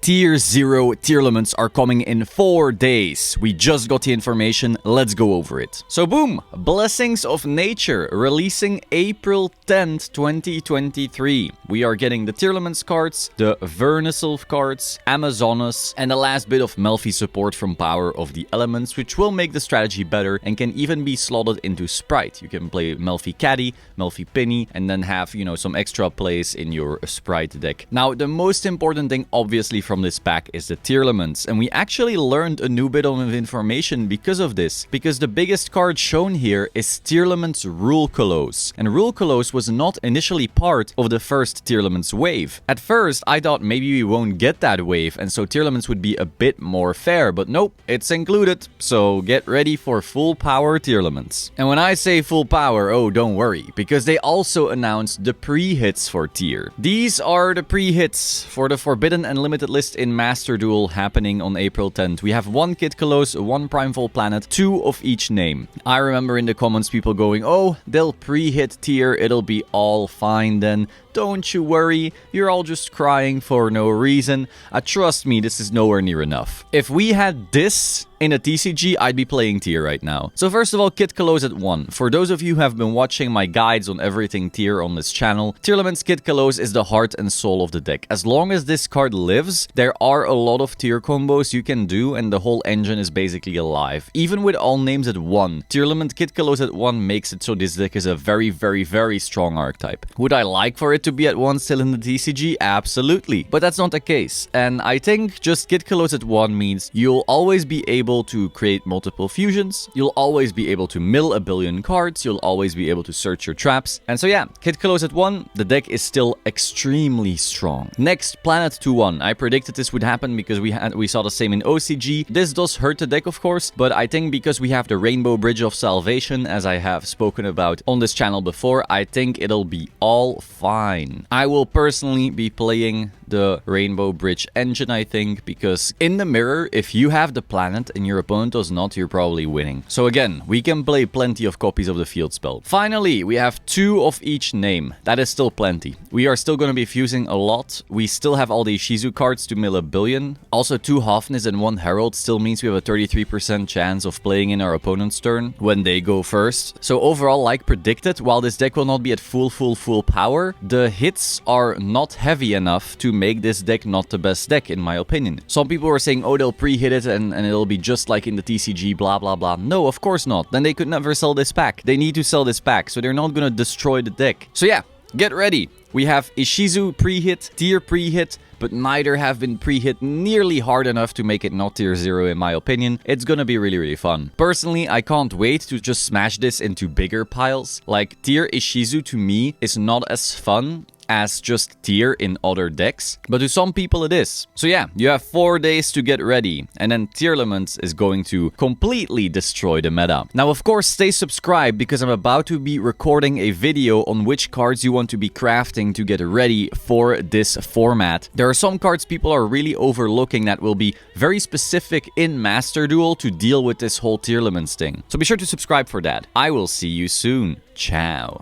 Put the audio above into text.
Tier 0 tier limits are coming in 4 days. We just got the information, let's go over it. So boom, Blessings of Nature, releasing April 10th, 2023. We are getting the tier limits cards, the Vernisylph cards, Amazoness, and the last bit of Melfi support from Power of the Elements, which will make the strategy better and can even be slotted into Sprite. You can play Melfi Caddy, Melfi Penny, and then have, some extra plays in your Sprite deck. Now, the most important thing, obviously, from this pack is the tier limits, and we actually learned a new bit of information because of this, because the biggest card shown here is tier limits Rule Colossus, and Rule Colossus was not initially part of the first tier limits wave. At first I thought maybe we won't get that wave, and so tier limits would be a bit more fair, but nope, it's included, so get ready for full power tier limits. And when I say full power, oh, don't worry, because they also announced the pre-hits for tier. These are the pre-hits for the Forbidden and Limited list in Master Duel happening on April 10th. We have 1 Kid Colossus, 1 Primeval Planet, 2 of each name. I remember in the comments people going, oh, they'll pre-hit tier, it'll be all fine then. Don't you worry, you're all just crying for no reason. Trust me, this is nowhere near enough. If we had this in a TCG, I'd be playing tier right now. So first of all, Kid Colossus at 1. For those of you who have been watching my guides on everything tier on this channel, tier limits Kid Colossus is the heart and soul of the deck. As long as this card lives, there are a lot of tier combos you can do, and the whole engine is basically alive. Even with all names at 1, tier limit Kid Colossus at 1 makes it so this deck is a very, very, very strong archetype. Would I like for it to be at 1 still in the TCG? Absolutely. But that's not the case. And I think just Kid Colossus at 1 means you'll always be able to create multiple fusions, you'll always be able to mill a billion cards, you'll always be able to search your traps. And so yeah, Kid Colossus at 1, the deck is still extremely strong. Next, Planet 2-1. I predicted this would happen because we saw the same in OCG. This does hurt the deck, of course, but I think because we have the Rainbow Bridge of Salvation, as I have spoken about on this channel before, I think it'll be all fine. I will personally be playing the Rainbow Bridge engine, I think, because in the mirror, if you have the planet and your opponent does not, you're probably winning. So again, we can play plenty of copies of the field spell. Finally, we have 2 of each name. That is still plenty. We are still going to be fusing a lot. We still have all the Shizu cards to mill a billion. Also, 2 Hofnis and 1 Herald still means we have a 33% chance of playing in our opponent's turn when they go first. So overall, like predicted, while this deck will not be at full power, the hits are not heavy enough to make this deck not the best deck, in my opinion. Some people were saying, oh, they'll pre-hit it and it'll be just like in the TCG, blah, blah, blah. No, of course not. Then they could never sell this pack. They need to sell this pack, so they're not gonna destroy the deck. So yeah, get ready. We have Ishizu pre-hit, tier pre-hit, but neither have been pre-hit nearly hard enough to make it not tier 0 in my opinion. It's gonna be really, really fun. Personally, I can't wait to just smash this into bigger piles. Like, tier Ishizu to me is not as fun as just tier in other decks, but to some people it is. So yeah, you have 4 days to get ready, and then tier limits is going to completely destroy the meta. Now, of course, stay subscribed because I'm about to be recording a video on which cards you want to be crafting to get ready for this format. There are some cards people are really overlooking that will be very specific in Master Duel to deal with this whole tier limits thing. So be sure to subscribe for that. I will see you soon. Ciao.